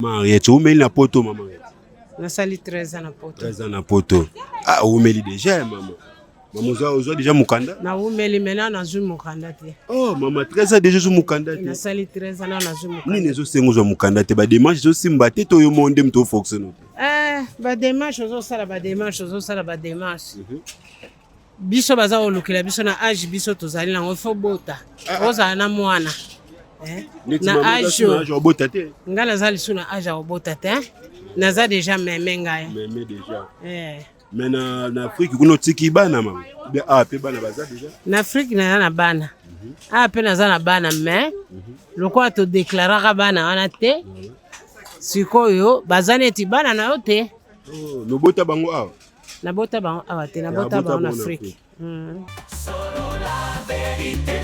Mariette, où met la poto, maman? Nasali 13 ans na poto. 13 ans na poto. Ah, où met déjà, maman? Maman, vous avez déjà Mukanda? Na où met les maintenant na zu Mukanda te. Oh, maman, 13 ans déjà zu Mukanda te. Nasali 13 ans na zu Mukanda. Ni nezo sengo zu Mukanda te. Ba démarche zo simbate to yo monde mto fonctionne. Ba démarche zo sala ba démarche zo sala ba démarche. Biso baza olukela biso na âge biso tozali na ngofo bota. Oza na mwana. Na âge obota te. Nga nazali su na âge obota te. Naza déjà meme ngai. Meme déjà. Mais na Afrique kuno tiki bana mama. Ah pe bana baza déjà. Na Afrique na bana. Ah pe naza na bana mais lokwa to déclarera bana wana te. Sikoyo bazane ti bana na yote. Oh, no bota bango awa. Na bota bango awa te na bota bango na Afrique.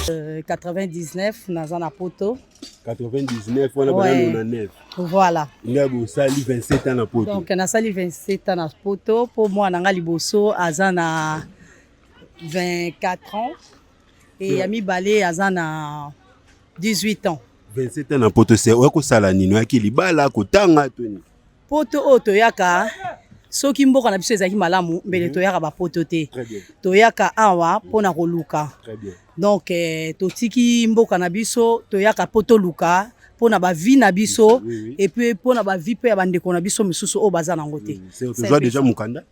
99 naza na poto. 99 wana bana na 9. Voilà. Ngabo sali 27 ans na poto. Donc na sali 27 ans na poto pour moi nanga liboso azana 24 ans et Yami Balé azana 18 ans. 27 ans na poto c'est oko sala nino yakili bala ko tanga toni. Poto oto yaka soki mboka na biso ezaki malamu mbele toyaka ba poto te. Toyaka awa pona koluka. Très bien. Donc totiki mboka na biso toyaka poto luka pona ba vie na biso et puis pona ba vie pe ya bandeko na biso misusu o baza nango te. C'est toujours déjà Mukanda?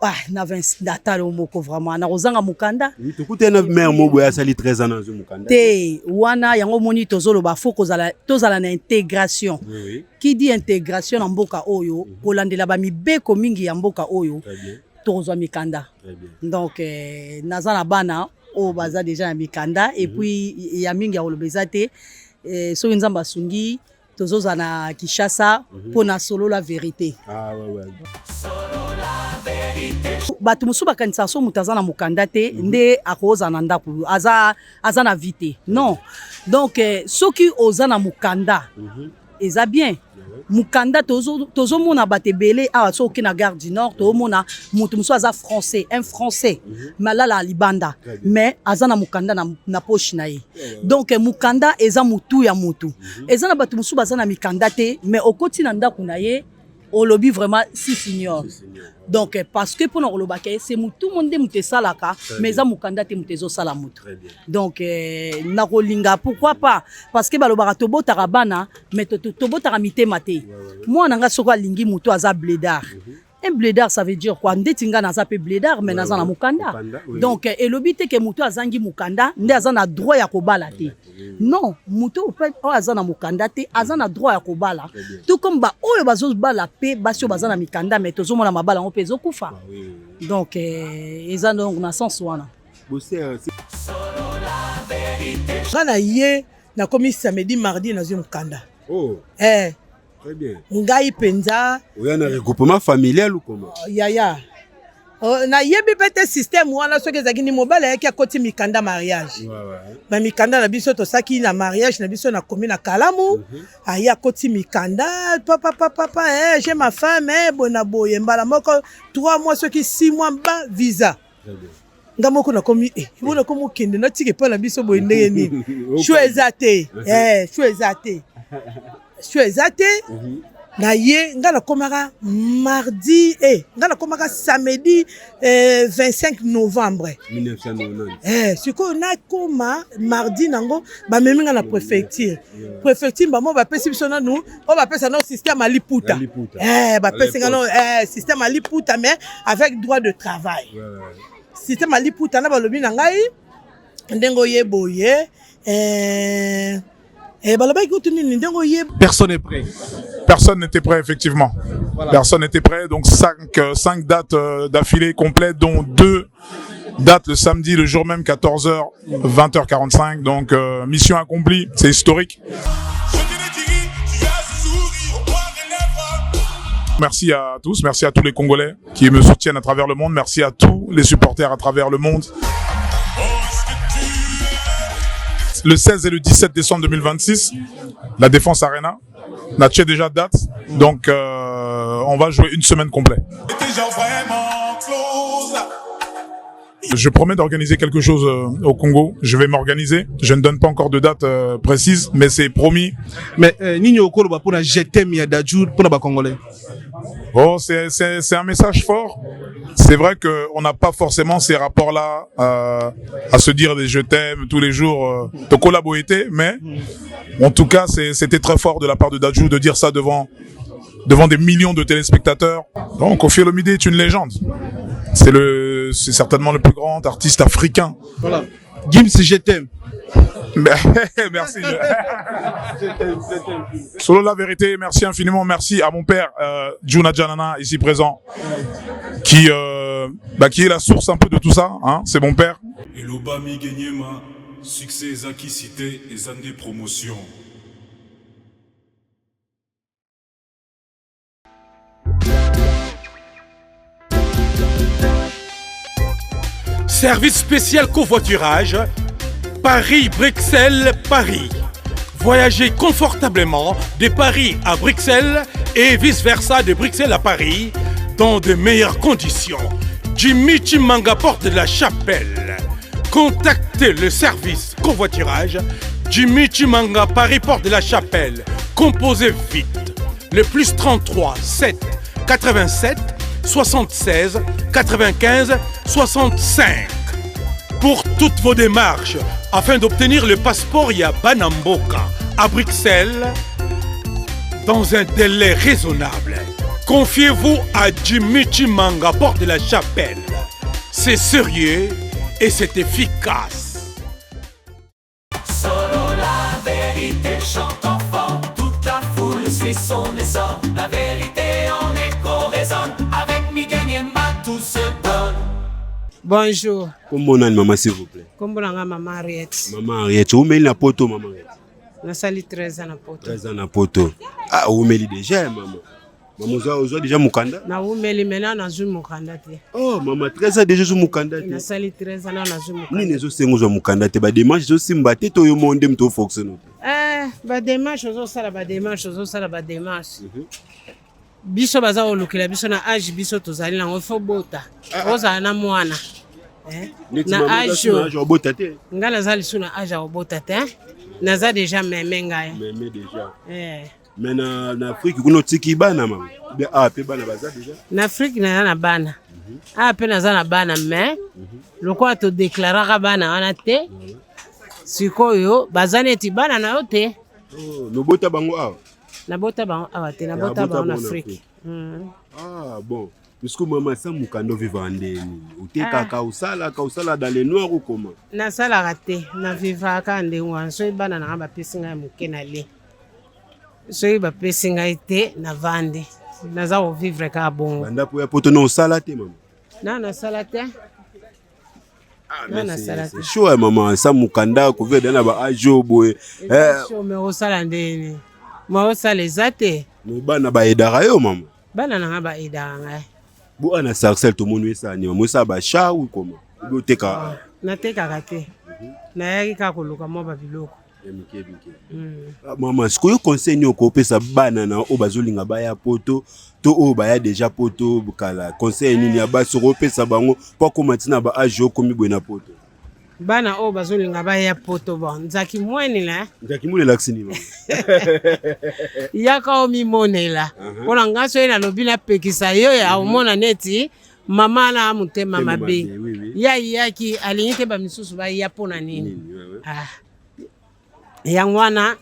Ah na 20 data le moko vraiment na kozanga Mukanda. Oui, tokute na mère mobo ya sali 13 ans na Mukanda. Te wana yango moni tozolo ba fo kozala tozala na intégration. Oui. Qui dit intégration na mboka oyo kolandela ba mibeko mingi ya mboka oyo. Très bien. Tozwa mikanda. Très bien. Donc naza na bana o baza déjà na mikanda et puis ya mingi ya kolobeza te soki nzamba sungi tozoza na Kishasa pona solo la vérité. Ah ouais. Bato musu bakanisa so mutaza na mukanda te nde akoza na ndaku aza na vite. Non. Donc soki oza na mukanda eza bien. Mukanda tozo mona batebele awa soki na Gare du Nord to mona mutu musu aza français, un français malala libanda mais aza na mukanda na poche na ye. Donc mukanda eza mutu ya mutu. Eza na bato musu baza na mikanda te mais okoti na ndaku na ye au lobby vraiment si senior. Donc parce que pour nous le baquet c'est tout le monde mute salaka mais ça mukanda te mutezo sala mutu. Donc na kolinga pourquoi pas parce que balobaka tobo tarabana mais tobo taramite maté. Moi nanga soko lingi mutu aza blédard. Un blédard ça veut dire quoi? Ndetinga na zape blédard mais naza na mukanda. Donc et lobby te que mutu azangi mukanda nde aza na droit ya kobala te. Non, mutu o aza na mukanda te aza na droit ya kobala. Tout comme ba oyo bazo bala pe basio baza na mikanda mais tozo mona mabala ngo pezo kufa. Donc eza donc na sens wana. Ngana ye na komi samedi mardi na zo mukanda. Oh. Très bien. Ngai penza. Oya na regroupement familial ou comment? Ya. Na yebi pete système wana soki ezaki ni mobile yaki akoti mikanda mariage. Ba mikanda na biso to saki na mariage na biso na komi na Kalamu. Aya akoti mikanda papa j'ai ma femme bona boye mbala moko 3 mois soki 6 mois ba visa. Nga moko na komi bona komo kende na tike pa na biso boye ndenge nini. Chouezate. Chouezate. Na ye nga na komaka mardi nga na komaka samedi 25 novembre 1990 siko na koma mardi nango ba memi nga na préfecture ba mo ba pesi biso nanu o ba pesa no système à liputa ba pesi nga no système à liputa mais avec droit de travail système à liputa na ba lobi na ngai ndengo ye boye personne n'est prêt. Personne n'était prêt, effectivement. Voilà. Personne n'était prêt. Donc 5 dates d'affilée complètes, dont 2 dates le samedi, le jour même, 14h, 20h45. Donc mission accomplie. C'est historique. Merci à tous. Merci à tous les Congolais qui me soutiennent à travers le monde. Merci à tous les supporters à travers le monde. Le 16 et le 17 décembre 2026, la Défense Arena. On a déjà date, donc on va jouer une semaine complète. Je promets d'organiser quelque chose au Congo. Je vais m'organiser. Je ne donne pas encore de date précise, mais c'est promis. Mais Nini Okoloba pour la GTM Yadajou pour la Congolais. Oh, c'est un message fort. C'est vrai que on n'a pas forcément ces rapports-là à se dire des je t'aime tous les jours de collaborer, mais en tout cas, c'était très fort de la part de Dadju de dire ça devant des millions de téléspectateurs. Donc, Koffi Olomide est une légende. C'est certainement le plus grand artiste africain. Voilà. Gims, je t'aime. Merci. Solo la vérité, merci infiniment. Merci à mon père, Juna Janana, ici présent, qui est la source un peu de tout ça. Hein, c'est mon père. Elobami Genyema, succès Zaki Cité et Zandé Promotion. Service spécial covoiturage, Paris-Bruxelles-Paris. Voyagez confortablement de Paris à Bruxelles et vice-versa de Bruxelles à Paris dans de meilleures conditions. Jimmy Chimanga, porte de la Chapelle. Contactez le service covoiturage Jimmy Chimanga, Paris, porte de la Chapelle. Composez vite. Le plus 33 7 87 76 95 65. Pour toutes vos démarches, afin d'obtenir le passeport Yabanamboka à Bruxelles, dans un délai raisonnable, confiez-vous à Jimmy Chimanga, porte de la Chapelle. C'est sérieux et c'est efficace. Solo la vérité chante enfant, toute la foule suit son essor. La vérité en écho résonne, avec Miguel Niemba tout se donne. Bonjour. Comment on a une maman s'il vous plaît? Comment on a maman Henriette? Maman Henriette, où met la poto maman Henriette? Na sali 13 ans na poto. 13 ans na poto. Ah, où met déjà maman? Maman Ozo déjà mukanda? Na où met maintenant na zu mukanda te. Oh maman 13 ans déjà zu mukanda te. Na sali 13 ans na zu mukanda. Ni nezo sengo zo mukanda te ba démarche zo simba te to yo monde mto fonctionne. Ba démarche ozo sala ba démarche. Biso baza olukela biso na âge biso tozali nango fo bota. Oza na mwana. Na âge obota te. Nga nazali su na âge obota te. Naza déjà meme ngai. Meme déjà. Mais na Afrique kuno tiki bana mama. Be pe bana baza déjà. Na Afrique na bana. Pe naza na bana mais lokwa to déclarera bana wana te. Sikoyo bazane ti bana na yo te. Oh, no bota bango awa. Na bota bango awa te, na bota bango na Afrique. Ah bon. Puisque maman ça mukando vivre ndeni. Uteka ka usala dans les noirs ou comment? Na sala raté, na vivre ka ndengwa so bana na ba pesinga muke na le. So ba pesinga ite na vande. Na za vivre ka bongo. Banda po ya poto no usala te maman. Na sala te. C'est chaud maman, ça mukanda ko vede na ba ajo boy. So me usala ndeni. Ma usala ezate. No bana ba edara yo maman. Bana na ba edara ngai. Bo ana sarcelle to monu esa ni maman ça ba cha ou comment? Bo teka. Na teka kate. Na yaki ka koluka mo ba biloko. Maman, ce que vous conseillez au copé sa banana au bazolinga baya poto to o baya déjà poto kala conseil ni ya ba sur opé sa bango pas comment tina ba ajo komi bwana poto bana o bazolinga baya poto bon nzaki mwenela ksini mama yaka o mi monela pona ngaso ina lobina pekisa yo ya omona neti mama na mutema mabe yaki alinyite ba misusu ba ya pona nini Yangwana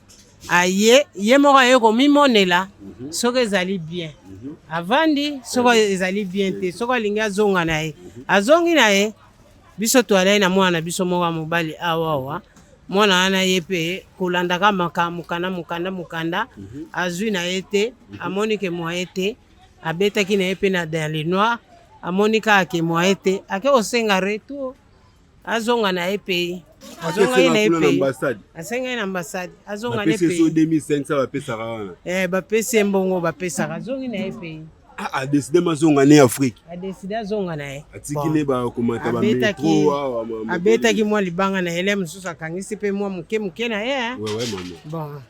aye moko yeko mimonela soko ezali bien avandi soko ezali bien te soko linga zonga nae azongi nae biso to alai na mwana biso moko mobali awa mwana ana yepe kolanda ka mukanda azui na ete amoni ke moete abeta ki na yepe na dans les noirs amoni ka ke moete ake osenga retour azonga na yepe azonga ina epe asenga ina ambassade azonga ne pe so 2500 ba pesa wana ba pesa mbongo ba pesa azonga ina epe a décidé mazonga ne Afrique a décidé azonga na e atikine ba komata ba metro abeta ki mwa libanga na ele mususu akangisi pe mwa muke na ye ouais maman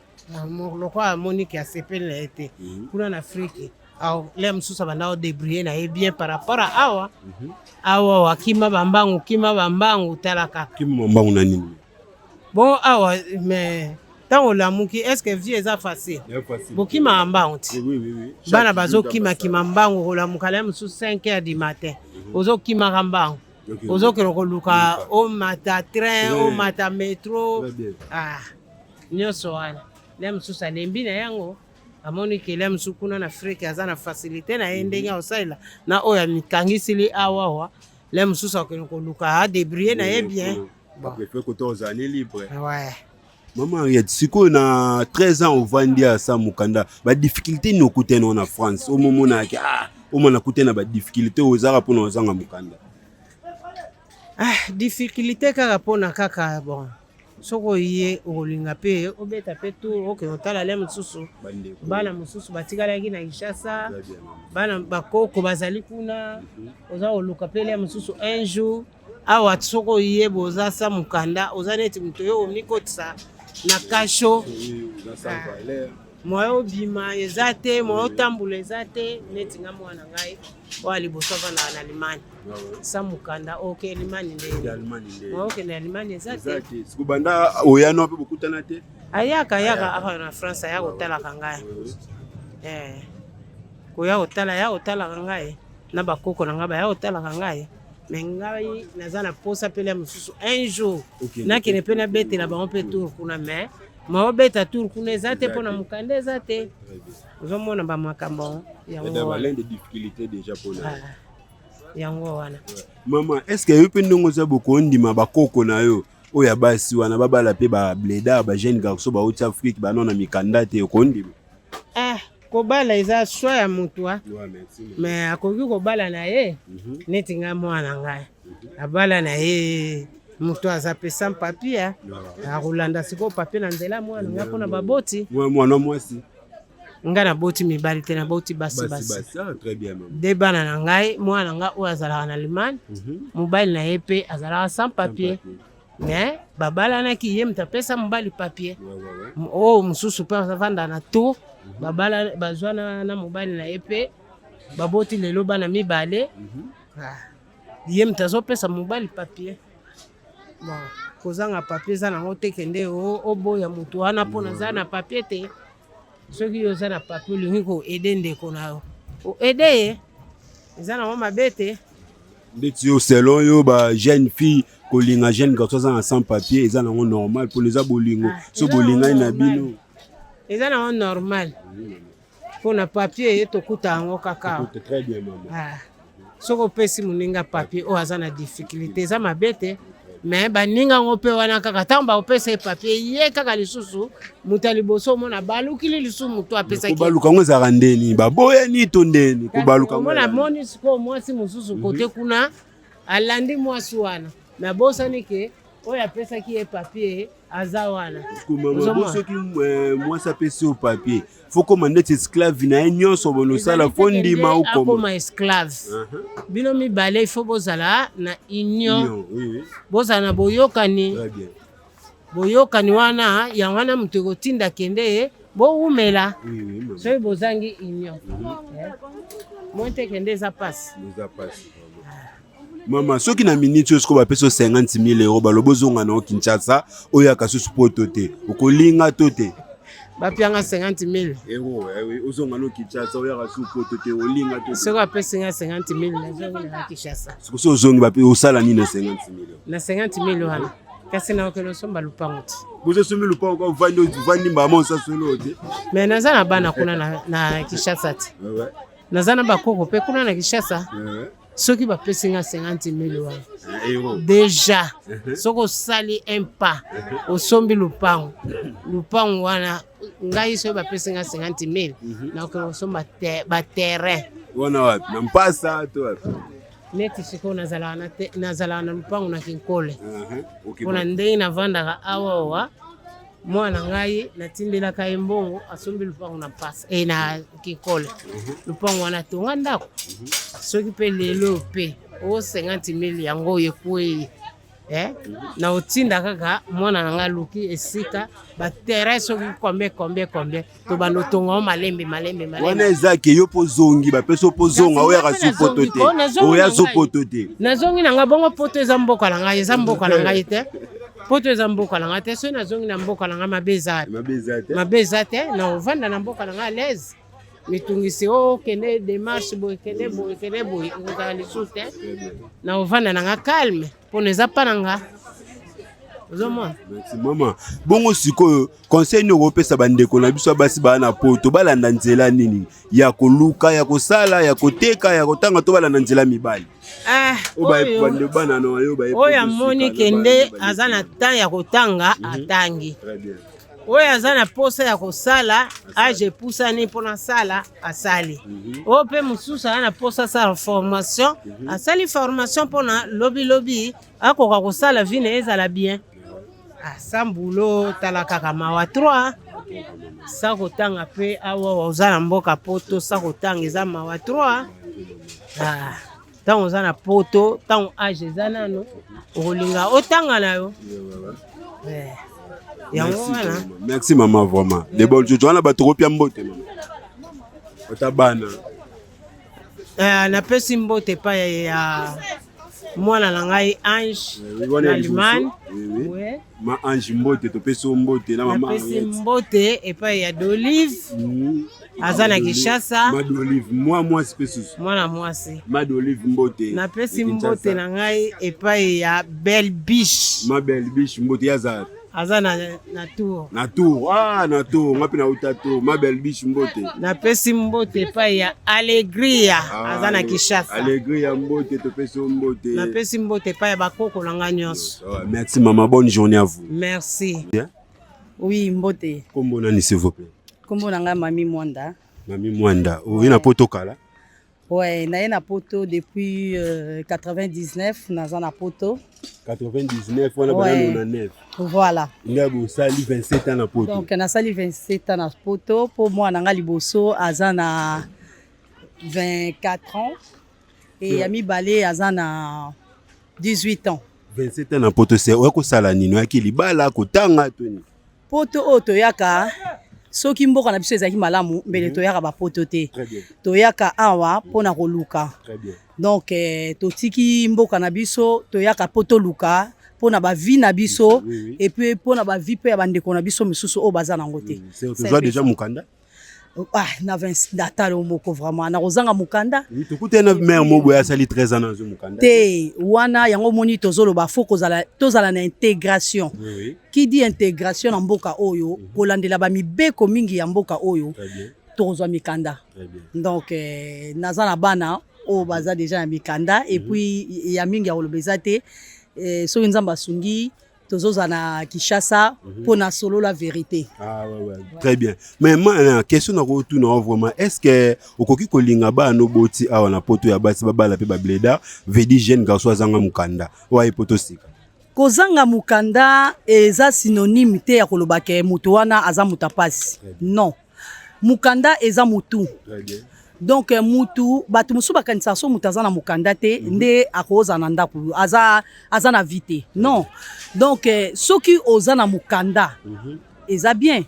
bon lokwa Monique a sepel na ete kuna na Afrique awa le mosusu banda odébrouiller na ye bien par rapport à awa awa wakima bambangu tala kaka kima bambangu na nini bon awa mais ntango olamuki est-ce que vie eza facile bokima bambangu ti bana bazokima mbangu kolamuka le mosusu 5 heures du matin ozokimaka mbangu ozokende koluka omata train omata métro nyonso wana le mosusu alembi na yango amoni ke le mosusu kuna na Afrique aza na facilité na ye ndenge aosalela na oyo amikangisili awawa le mosusu akende koluka adébrouiller na ye bien Maman Henriette, sikoyo na 13 ans ovandi asa mukanda ba difficulté ni okutena na France au moment na ki au moment na kutena ba difficulté ozara pona ozanga mukanda difficulté kaka pona kaka bon soko ye olinga pe obeta pe tour oke otala le mosusu bana mosusu batikalaki na Kinshasa bana bakoko bazali kuna oza oluka pe le mosusu un jour awa soko ye boza sa mukanda oza neti muto yo omikotisa na kasho moyo bima eza te moyo tambula eza te neti nga mwana ngai oyo liboso avanda na Allemagne sa mukanda oke Allemagne nde moyo okende Allemagne eza te sikubanda oyano mpe bokutana te ayaka aka na France aya kotalaka ngai koya kotalaka ngai na bakoko na ngai baya kotalaka ngai mais ngai naza na posa mpe le mosusu un jour nakende mpe nabetela bango mpe tour kuna mais maobeta tour kuna eza te mpo na mokanda eza te ozomona bamakambo yango wana mama est ce que yo mpe ndenge oza bokondima bakoko na yo oyo ya basi wana babala mpe bableda bajeune garçon bauti Afrique bano na mikanda te okondima kobala eza choix ya motu mais akoki kobala na ye neti ngai mwana ngai abala na ye moto aza pe sans papier akolanda sikoyo papier na nzela mwana ngai mpona baboti mwana mwasi ngai naboti mibali te naboti basi de bana na ngai mwana ngai oyo azalaka na Allemagne mobali na ye mpe azalaka sans papier mais babalanaki ye moto apesa mobali papier oyo mosusu mpe avanda na tour babala bazwa na mobali na ye mpe baboti lelo bana mibale ye moto azopesa mobali papier bon kozanga papier eza nango te kende oboya motu wana mpona aza na papier te soki oza na papier olingi koede ndeko na yo oede ye eza nango mabe te ndeti yo selon yo ba jeune fille kolinga jeune garçon aza na sans papier eza nango normal mpona eza bolingo so bolingani na bino eza nango normal mpona papier ye tokuta yango kaka soki opesi moninga papier oyo aza na difficulté eza mabe te mais baninga yango mpe wana kaka ntango baopesa ye papier ye kaka lisusu moto ya liboso omona balukili lisusu moto apesaki kobaluka yango ezalaka ndeni baboyani to ndeni kobaluka omona moni sikoyo mwasi mosusu kote kuna alandi mwasi wana mais abosani ke oyo apesaki ye papier aza wana soki mwasi apesi yo papier fo koma ndeti esclave na ye nyonso bonosala fo ndima okoma esclave bino mibale ifo bozala na union bozala na boyokani wana yango wana moto ekotinda kende bowumela soki bozangi union mote kende eza pasi mama soki na minute siko bapesa 50,000 euros balobi ozonga na Kinshasa oyaka susu poto te okolinga to te bapianga 50,000 euros ozonga na Kinshasa oyaka susu poto te olinga to te soko apesinga 50,000 nazongi na Kinshasa siko so ozongi bape osala nini na 50,000 na 50,000 wana kasi na okelo somba lupango te bozo sombi lupango kwa vandi mbama osasolo te mais naza na bana kuna na Kinshasa te naza na bakoko pe kuna na Kinshasa soki bapesinga 50,000 wana déjà soki osali un pas osombi lupango wana ngai soki bapesinga 50,000 nakokende kosomba baterrain wana wapi na mpasa to wapi neti sikoyo nazalaka na lupango na Kinkole mpona ndenge navandaka awawa mwana ngai natindelaka ye mbongo asombi lupango na mpasa na Kinkole lupango wana tonga ndako soki mpe lelo mpe o 50,000 yango oyo ekwei na otinda kaka mwana nanga luki esika baterrain soki combien to banotonga malembe wana ezaki yo pozongi bapesa pozonga oya kasi poto te oya zo poto te nazongi nanga bongo poto eza mboka na ngai te poto eza mboka na ngai te so nazongi na mboka na ngai mabeza te na ovanda na mboka na ngai à l'aise mitungisi kende démarche boye kende boye ozala lisusu te na ovanda na ngai calme mpona eza mpa na nga ozomona mama bongo sikoyo conseil nini okopesa bandeko na biso basi baa na poto balanda nzela nini ya koluka ya kosala ya koteka ya kotanga to balanda nzela mibali oyo amoni kende aza na temps ya kotanga atangi oyo aza na posa ya kosala age epusani mpona sala asali oyo mpe mosusu aza na posa asala formation asali formation mpona lobi akoka kosala vi na ye ezala bien asambulo tala kaka mawa 3 sa kotanga mpe awa oza na mboka poto sa kotanga eza mawa 3 ntango oza na poto ntango age eza nano okolinga otanga na yo merci maman vraiment de bonnes choses wana bato kopia mbote mama otabana napesi mbote pa ya mwana na ngai Ange na Limane ma Ange mbote topesi mbote na mama napesi mbote epai ya d'Olive aza na Kinshasa mwasi pesusu mwana mwasi d'Olive mbote napesi mbote na ngai epai ya Belle Biche mbote yaza aza na tour na tour ngapi na utato ma Belle Biche mbote napesi mbote epai ya Alegria aza na Kinshasa Alegria mbote topesi mbote napesi mbote epai ya bakoko na ngai nyonso merci maman bonne journée à vous merci oui mbote kombo nani s'il vous plaît kombo na ngai Mami Mwanda oyo na poto kala ouais naye na poto depuis 99 naza na poto 99 wana bana 99 voilà ngabo sali 27 ans na poto donc nasali 27 ans na poto po mwana nga liboso aza na 24 ans et yami balé aza na 18 ans 27 ans na poto c'est oko sala nino yaki libala kotanga toni poto oto yaka soki mboka na biso ezalaki malamu mbele toyaka bapoto te toyaka awa mpona koluka donc totiki mboka na biso toyaka poto luka mpona bavi na biso epuis mpona bavi mpe ya bandeko na biso misusu oyo baza nango te toza deja mokanda na natala moko vraiment nakozanga mokanda tokute na mare moboye asali 13 ans nazo mokanda te wana yango moni tozoloba fo tozala na intégration qui dit intégration na mboka oyo kolandela bamibeko mingi ya mboka oyo tokozwa mikanda donc naza na bana oyo baza deja na mikanda et puis ya mingi ya koloba eza te soki nzambe asungi tozoza na Kinshasa pour na solo la vérité. Très bien. Mais ma question na retourna vraiment est-ce que okoki kolinga ba no boti awa na poto ya basi babala pe ba bleda vedi jeune garçon azanga mukanda wa poto sika. Kozanga mukanda eza synonyme te ya kolobaka mutu wana aza mutapasi. Non. Mukanda eza mutu. Très bien. Donc mutu batu musu bakanisa so mutazana mukanda te nde akoza na ndaku aza na vite. Non. Donc soki ozana mukanda eza bien.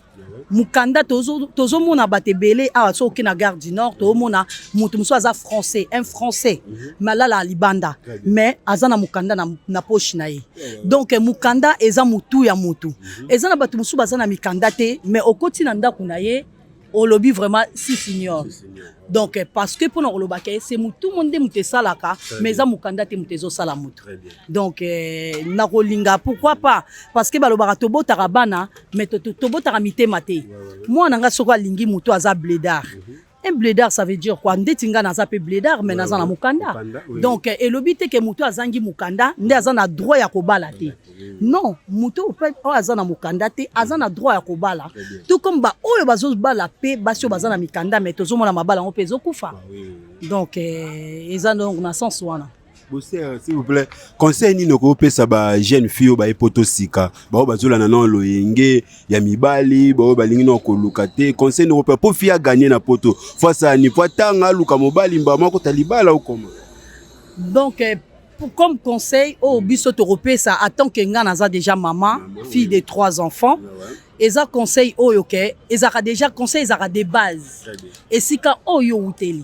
Mukanda tozo mona batebele awa soki na Gare du Nord to mona mutu musu aza français, un français. Malala libanda mais azana mukanda na poche na ye. Donc mukanda eza mutu ya mutu. Eza na batu musu bazana mikanda te mais okoti na ndaku na ye olobi vraiment si senior. Donc parce que pour nous c'est tout le monde mute salaka mais ça mukanda te mute zo sala mutu. Donc na kolinga pourquoi pas parce que balobaka tobo tarabana mais tobo taramite maté. Moi nanga soko lingi mutu aza blédard. Un blédard ça veut dire quoi? Ndetinga na za pe blédard mais na za na mukanda. Donc elobi te ke mutu azangi mukanda nde aza na droit ya kobala te. Non, mutu o aza na mukanda te aza na droit ya kobala. Tout comme ba oyo bazo bala pe basio baza na mikanda mais tozo mona mabala ngo pe zo kufa. Donc eza donc na sens wana. Bossé, s'il vous plaît, conseil ni no ko pesa ba jeune fille ba epoto sika ba o bazola na no loyenge ya mibali ba o balingi no ko lukate conseil no ko po fia gagner na poto face à ni potanga luka mobali mba mako talibala ou comment. Donc comme conseil au biso torope ça attend que nga naza déjà maman fille de 3 enfants et ça conseil oyoke et ça déjà conseil ça des bases et sika oyo uteli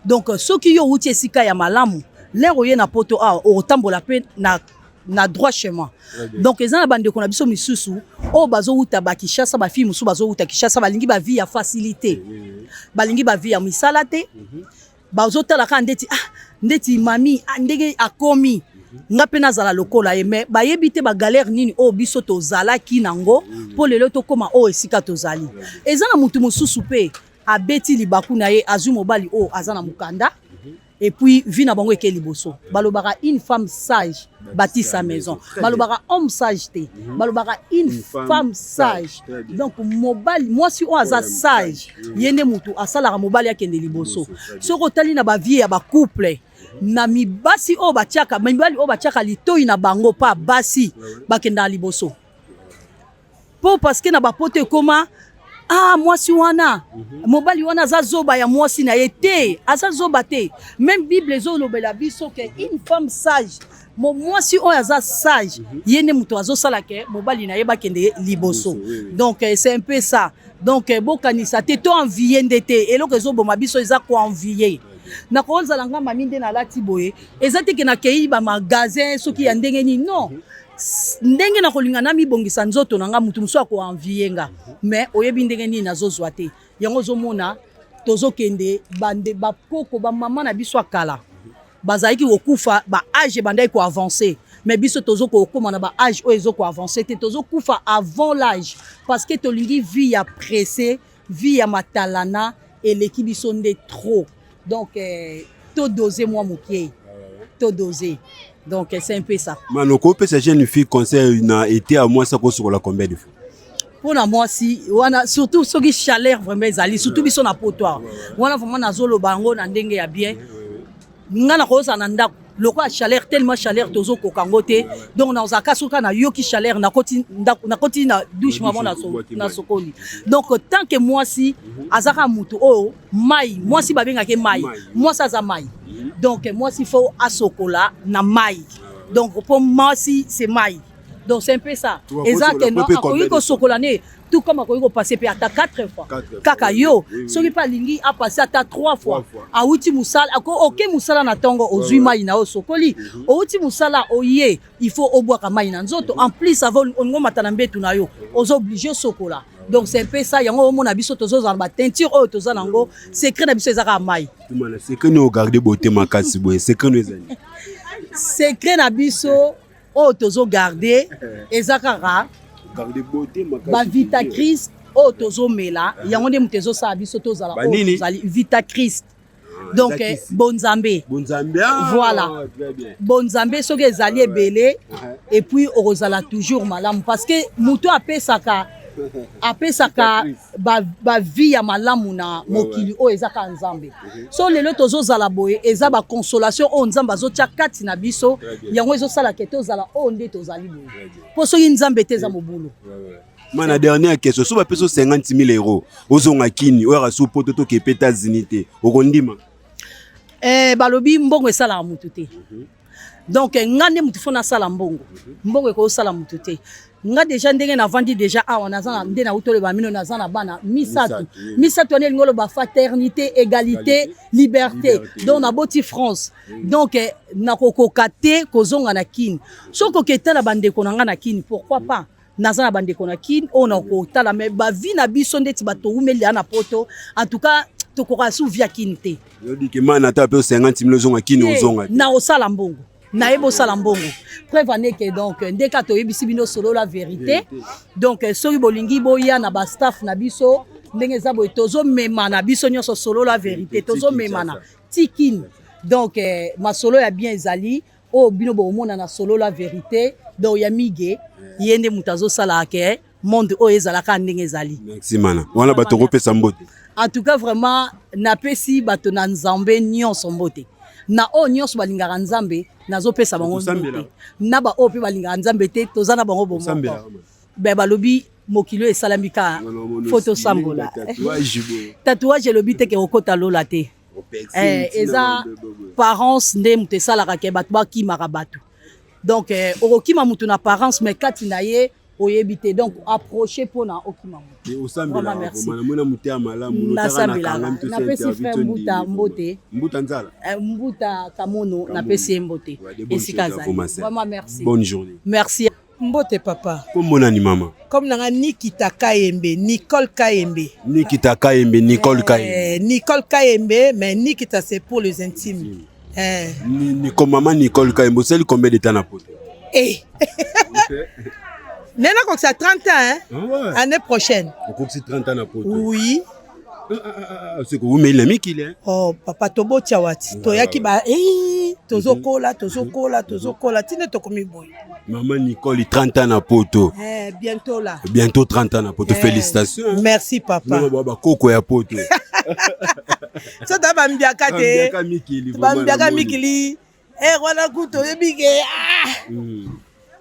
donc ceux qui yo uti sika ya malamu l'enroyer na poto a au tambola pe na droit chemin donc ezana bande ko na biso misusu o bazo uta ba Kishasa ba fille musu bazo uta Kishasa balingi ba vie ya facilité balingi ba vie ya misala te bazo tala ka ndeti mami ndenge akomi nga pe nazala lokola ye mais bayebi te ba galère nini o biso tozala ki nango po lelo to koma o esika tozali ezana mutu mususu pe abeti libaku na ye azu mobali o azana mukanda et puis vie na bango eke liboso balobaka une femme sage bâtit sa maison balobaka homme sage te balobaka une femme sage donc mobali moi si on aza sage yende mutu asala mobali akende liboso soko tali na ba vie ya ba couple na mibasi o batiaka mibali o batiaka litoi na bango pa basi bakenda liboso po parce que na ba pote koma mwasi wana mobali wana za zoba ya mwasi na yete asa zoba te même bible zo lobela biso ke une femme sage mwasi oyo aza sage yene muto azo sala ke mobali na yeba kende liboso donc c'est un peu ça donc bokanisa te to envier ndete eloko zo boma biso eza ko envier na ko nzala nga mami nde na lati boye eza te ke na kei ba magasin soki ya ndenge ni non ndenge na kolinga na mibongisa nzoto nanga mutu muso ko envienga mais oyebi ndenge ni nazozwa te yango zomona tozokende bande bakoko ba mama na biso akala bazalaki kokufa ba âge bandai ko avancer mais biso tozoko okoma na ba âge o ezoko avancer te tozokufa avant l'âge parce que tolingi vie ya pressé vie ya matalana et l'équipe biso nde trop donc to doser moi mokie to doser. Donc c'est un peu ça. Manoko peut ces jeunes filles conseil na été à moi ça sur la combien de fois. Pour moi si wana surtout ceux qui chaleur vraiment ezali surtout biso na potoir. Wana vraiment na zolo bango na ndenge ya bien. Nga na koza na ndako loko a chaleur tellement chaleur tozo kokango te donc na ozaka suka na yoki chaleur na koti na douche maman na sokoli. Donc tant que moi si azaka mutu o mai moi si babenga ke mai moi ça za mai. Donc moi s'il faut à sokola na mai donc pour moi si c'est mai donc c'est un peu ça exactement akoki ko sokola ne tout comme akoki ko passer pe ata 4 fois kaka yo soki pa lingi a passer ata 3 fois a uti musala ako oke musala na tongo ozui mai na o sokoli o uti musala oye il faut obwaka mai na nzoto en plus avant ongo matana mbetu na yo ozo obligé sokola. Donc c'est un peu ça yango mona biso tozo za ba teinture o tozo nango secret na biso ezaka mai tumana secret no garder beauté makasi boye secret no ezani secret na biso o tozo garder ezaka garder beauté makasi ba Vitacris o tozo mela yango nde mutezo sa biso tozala o tozali Vitacris donc bonzambe voilà bonzambe soki ezali ebele et puis orozala toujours malamu parce que muto apesaka ba vie ya malamu na mokili o ezaka nzambe so lelo tozozala boye eza ba consolation o nzambe azotia kati na biso yango ezosala ke tozala o nde tozali boye po soki nzambe te eza mobulu. Mana dernière question so ba peso 50,000 euros ozonga kini o ya so poto to ke États-Unis te okondima balobi mbongo esala mutu te donc ngande mutu fona sala mbongo ko sala mutu te nga déjà ndenge na vandi déjà on a za ndena utole ba mino na za na bana misatu ne ngolo ba fraternité égalité liberté donc na boti France donc na kokokate kozonga na kini soko ketala bande konanga na kini pourquoi pas naza na bande kona kini on a kotala mais ba vie na biso ndeti bato umeli na poto en tout cas tokoka sou via kini te yo di ke mana ta pe 50,000 ozonga kini ozonga na osala mbongo na ebo sala mbongo preuve aneke donc ndeka to yebisi bino solo la vérité donc soki bolingi boya na ba staff na biso ndenge za boy tozo mema na biso nyonso solo la vérité tozo mema na tikini donc masolo ya bien ezali o bino bomona na solo la vérité donc ya mige yende mutazo sala ke monde o ezalaka ndenge ezali. Merci mana wana bato kopesa mbote en tout cas vraiment na pesi bato na nzambe nyonso mbote na o nyonso balingaka nzambe nazopesa bango mbote na ba o pe balingaka nzambe te tozana bango bomo be balobi mokilo esalambika photo sambola tatouage lobi te ke okota lola te eza parents nde moto esalaka ke bato bakimaka bato donc okokima moto na parents mais kati na ye oyebi te donc approcher mpona okima moto nasambelaka napesi frère mbuta nzala mbuta kamono napesi ye mbote esika azali vraiment merci bonne journée merci mbote papa kombonani mama comme nanga Nikita Kayembe Nicole Kayembe Nicole Kayembe Nicole Kayembe mais Nikita c'est pour les intimes comme maman Nicole Kayembe c'est combien de temps na poto Nena comme ça 30 ans hein année prochaine comme ça 30 ans na poto oui c'est que vous mais l'ami qu'il est oh papa tobo tiawati toyaki ba tozokola tine tokomi boy maman Nicole 30 ans na poto bientôt 30 ans na poto félicitations merci papa non baba koko ya poto ça da bambiaka te bambiaka mikili wana kuto yebige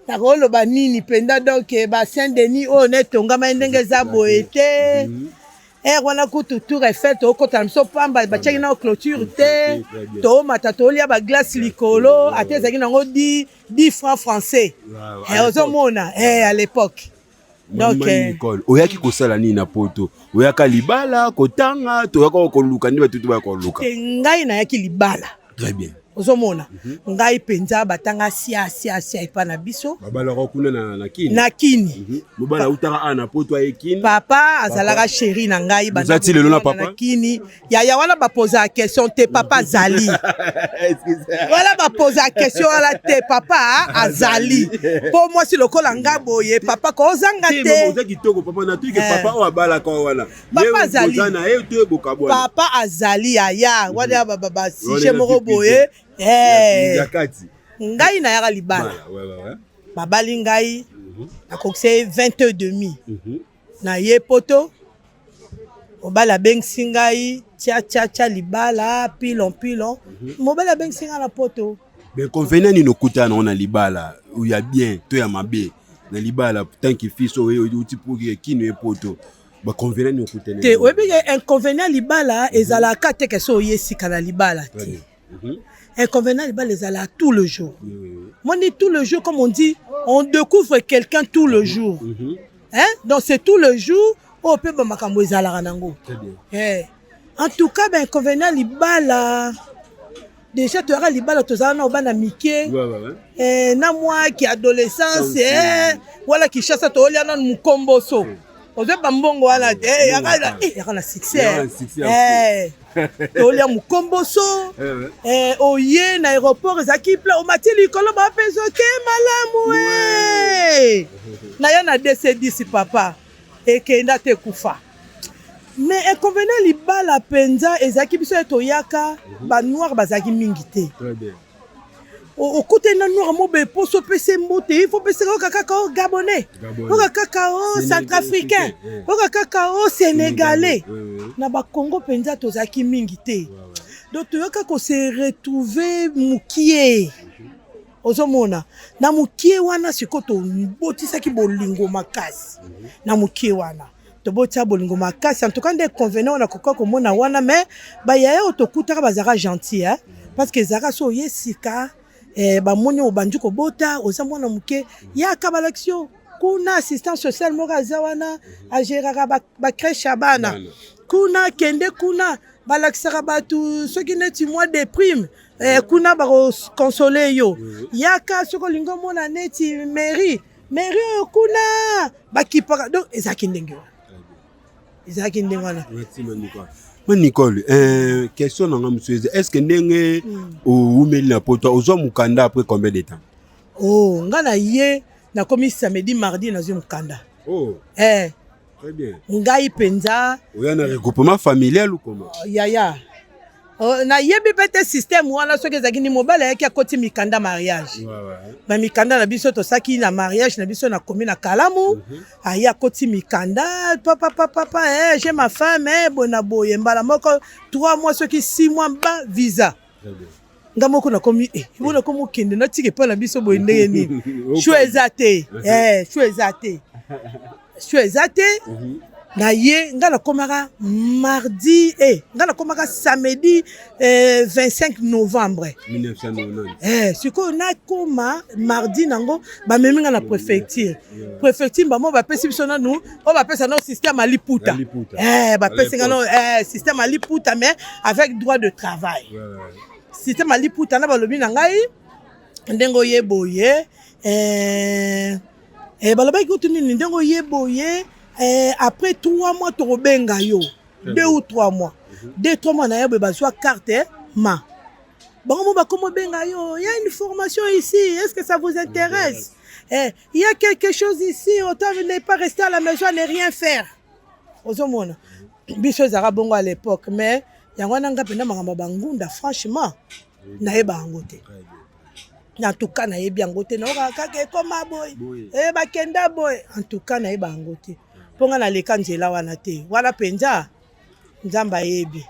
nakoloba nini penda donc ba Saint-Denis o netongama ndenge za boete wana kutu tour Eiffel tokota miso pamba batiaki na clôture te tomata tolia ba glace likolo ate ezalaki nango 10 francs français ozomona à l'époque donc Nicole oyaki kosala nini na poto oyaka libala kotanga toyaka koluka ndi batutu bakoluka ngai nayaki libala très bien ozomona ngai penza batanga sia epa na biso babala kuna na kini mobala utaka ana poto ekini papa azalaka chéri na ngai bana na papa kini ya wana bapoza question te papa azali wala bapoza question wala te papa azali po moi si lokola nga boye papa ko ozanga te papa na tuike papa o abala ko wana papa azali papa azali ya wana baba si je moko boye ngai nayaka libala babali ngai nakokise 20h30 na ye poto mobali abengisi ngai tia libala pilon mobali abengisi ngai na poto inconvénient nini okutana nango na libala ya bien to ya mabe na libala tant que fils oyo uti pour kino ye poto baconvénient nini okutana te oyebike inconvénient libala ezalaka te ke so oyesika na libala te inconvénient libala ezala tout le jour moi dit tout le jour comme on dit on découvre quelqu'un tout le jour donc c'est tout le jour o pe ba makambo ezalaka nango en tout cas ben inconvénient libala déjà tu auras libala tozala na obana mike na moi qui adolescence wala qui chasse to olia na mukomboso oze bambongo wana yaka na succès tolia mukomboso oye na aéroport ezaki pla omati likolo bapeso ke malamu na ya na DC10 papa ekenda te kufa mais inconvénient libala penza ezaki biso toyaka ba noir bazaki mingi te okute na noir mobe poso pese mbote il faut pese ko kaka gabonais ko kaka centrafricain ko kaka sénégalais na ba Congo penza tozaki mingi te donc toyaka ko se retrouver mukie ozomona na mukie wana sikoto botisaki bolingo makasi na mukie wana tobotia bolingo makasi en tout cas des convenants na kokoko mona wana mais ba yaya otokutaka bazaka gentil parce que zaka so yesika bamoni obandi kobota oza mwana muke yaka balaction kuna assistance sociale moko aza wana agéraka bacrèche ya bana kuna kende kuna balakisaka bato soki neti mois de prime kuna bakokonsole yo yaka soki olingi omona neti mairie oyo kuna bakipaka donc ezalaki ndenge wana Nicole, question nanga monsieur, est-ce que ndenge oumeli na poto ozwa mukanda après combien de temps? Oh, ngana ye na komi samedi mardi na zwa mukanda. Oh. Très bien. Ngai penza. Oya na regroupement familial ou comment? Ya. Na yebi pete système wana soki ezaki ni mobile yaki akoti mikanda mariage. Ba mikanda na biso to saki na mariage na biso na komi na Kalamu. Aya akoti mikanda papa j'ai ma femme bona boye mbala moko 3 mois soki 6 mois ba visa. Ngamoko na komi ibona komo kende na tike pa na biso boye ndenge nini. Choisate. Choisate. na ye nga nakomaka mardi nga nakomaka samedi 25 novembre 1990 sikoyo nakoma mardi nango bamemi nga na préfecture préfecture bamo bapesi biso nanu oyo bapesa no système ya liputa bapesi nga no système ya liputa mais avec droit de travail système ya liputa na balobi na ngai ndenge oyeboye balobaki kutu nini ndenge oyeboye après 3 mois tokobenga yo 2 ou 3 mois 2-3 mois na yebo bazwa carte ma bango mo bakomo benga yo il y a une formation ici est-ce que ça vous intéresse il y a quelque chose ici autant ne pas rester à la maison ne rien faire ozomona biso ezaka bongo à l'époque mais yango nanga penda makambo bangunda franchement na yeba yango te en tout cas na yebi yango te na okaka ekoma boy bakenda boy en tout cas na yeba yango te ponga na leka nzela wana te wana penza nzamba yebi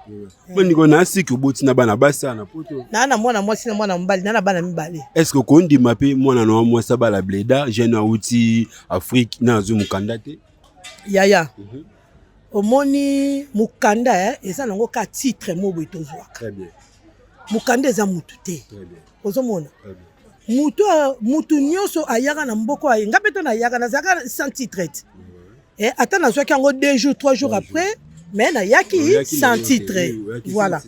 ndiko na siki oboti na bana basa na poto na mwana mwasi na mwana mbali na bana mibale est-ce que kondima pe mwana na mwasa bala bleda jeune outi Afrique na zo mukanda te yaya omoni mukanda eza nango ka titre mobo etozwa très bien mukanda eza mutu te ozomona mutu nyonso ayaka na mboko aye nga peto na yaka na zaka sans titre ata nazwaki yango 2 jours 3 jours après mais na yaki sans titre voilà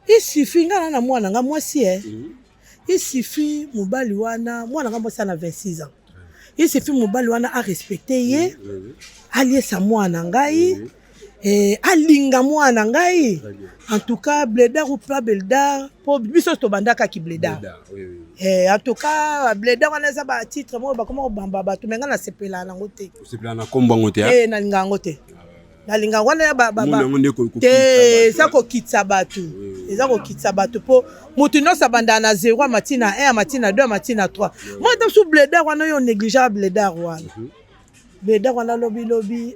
il suffit nga na mwana nga mwasi il suffit mobali wana mwana nga mwasi na 26 ans il suffit mobali wana a respecter ye aliesa mwana ngai alinga mwana ngai en tout cas bledar ou pas bledar po biso to bandaka ki bledar en tout cas bledar wana za ba titre mo ba comment bamba ba to menga na sepela na ngote sepela na komba ngote na linga ngote na linga wana ba te ça ko kitsa batu eza ko kitsa batu po mutu no sabanda na 0 matina 1 matina 2 matina 3 moi dans sous bledar wana yo négligeable bledar wana bledar wana lobi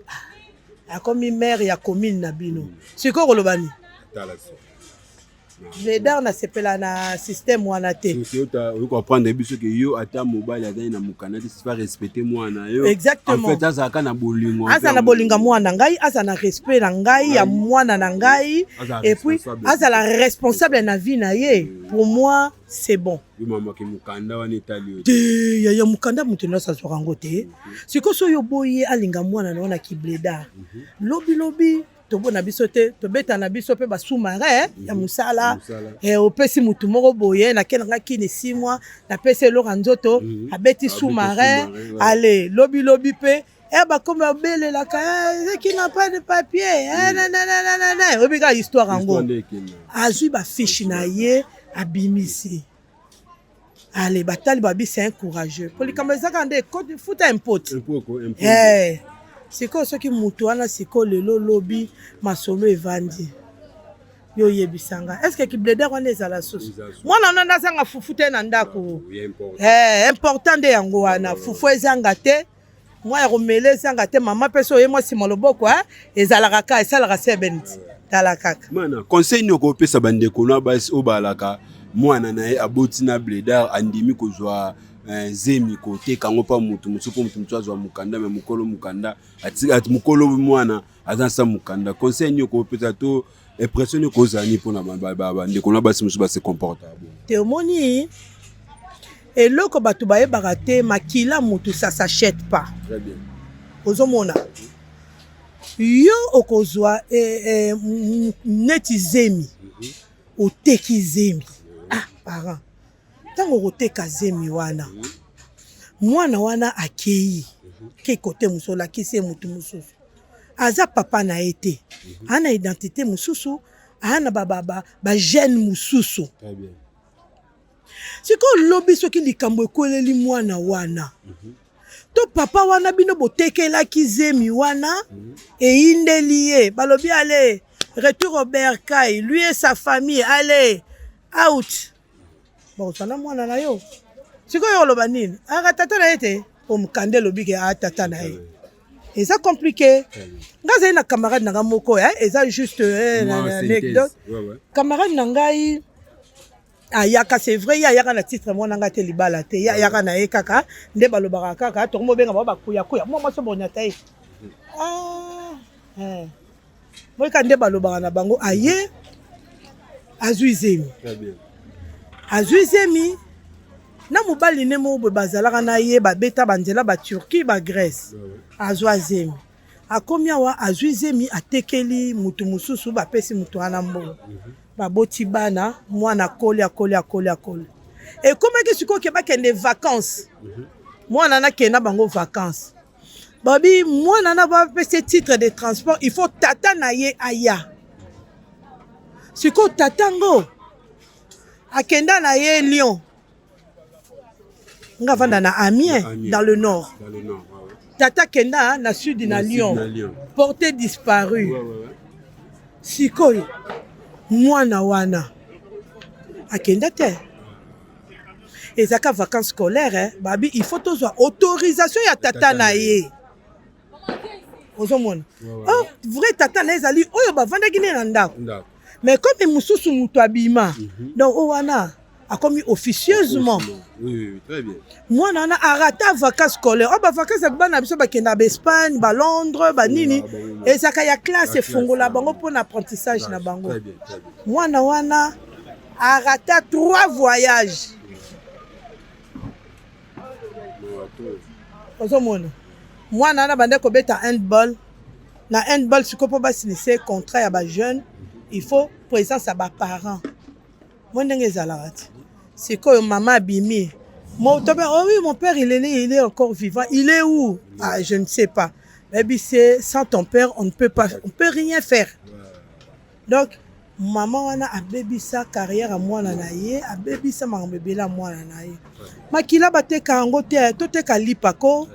akomi maire ya commune na bino siko kolobani bledar na sepela na système wana te on comprendre biso que yo ata mobile azali na mukana te c'est pas respecter mwana yo exactement en fait azaka na bolingo na bolinga mwana ngai asa na respect na ngai ya mwana na ngai et puis asa la responsable na vie na ye pour moi c'est bon mama ke mukanda wana etali te ya mukanda mutu no sa sorango te siko so yo boye alinga mwana na ki bledar lobi tobona biso te tobeta na biso pe ba sous-marin ya musala opesi mutu moko boye na kenanga kini 6 mois na pese loka nzoto abeti sous-marin allez lobi pe ba comme belle la qui n'a pas de papier nanana obika histoire ango azui ba fiche na ye abimisi allez batali babi c'est un courageux polikamba ezaka nde futa impôt siko soki mutu wana siko lelo lobi masolo evandi yo yebisanga est-ce que kibleder wana ezala susu mwana nanda zanga fufu te na ndako important de yango wana fufu ezanga te mwa ya komele ezanga te mama peso ye mwa sima loboko ezalaka ka esalaka sebenti tala kaka mana conseil ni okopesa bandeko na basi obalaka mwana na ye aboti na bledar andimi kozwa zemi kote kango pa mutu musupo mutu azwa mukanda me mukolo mukanda ati mukolo mwana azansa mukanda conseil ni okopesa to impression kozani pona baba ndeko na basi musu ba se comportable te omoni eloko batu bayebaka te makila mutu ça s'achète pas très bien ozomona yo okozwa neti zemi oteki zemi parent tango koteka zemi wana mwana wana akei ke kote musola kise mutu mususu aza papa na ete ana identité mususu ana ba jeune mususu très bien siko lobi soki likambo ekoleli mwana wana to papa wana bino botekela kizemi wana eindeli ye balobi allez retour au bercail lui et sa famille allez out bon sana mwana na yo siko yo loba nini aka tata na ete omkande lobi ke tata na ye eza compliqué ngaza na camarade na moko eza juste anecdote camarade na ngai ayaka c'est vrai yaka na titre mwana nga te libala te yaka na ye kaka nde balobaka kaka to mo benga ba kuya moi so bonya tai moyeka nde balobaka na bango aye azwi zemi. Azwi zemi na mobali ne mo bazalaka na ye babeta banzela ba Turquie ba Grèce. Azwa zemi. Akomi awa azwi zemi atekeli mutu mususu bapesi mutu wana mbongo. Baboti bana mwana akoli. Et comment que siko ke bakende vacances. Mwana na kenda bango vacances. Babi mwana na ba pese titre de transport, il faut tata na ye aya. Siko tatango akenda na ye Lyon. Nga vanda na Amiens dans le nord. Tata kenda na sud na Lyon. Porté disparu. Siko mwana wana akenda te. Et ça vacances scolaires babi il faut toujours autorisation ya tata na ye. Ozomona. Oh vrai tata na ezali oyo bavanda gine na ndako. Mais comme mususu mutu abima. Donc wana a commis officieusement. Oui, très bien. Moi nana arata vacances scolaires. Oh ba vacances bana biso ba kenda ba Espagne, ba Londres, ba nini. Et ça ya classe fongola bango pour l'apprentissage na bango. Très bien. Moi na wana arata 3 voyages. Ozomona. Moi nana bande ko beta handball. Na handball sikopo ba sinise contrat ya ba jeune, il faut présence à ba parents. Moi ndenge ezalaka. C'est quoi maman Bimi? Oh oui, mon père il est encore vivant. Il est où? Ah, je ne sais pas. Mais c'est sans ton père, on ne peut rien faire. Donc maman wana a baby sa carrière à moi na ye, a baby sa mambebela moi na ye. Makila bateka ngo te to te kalipako.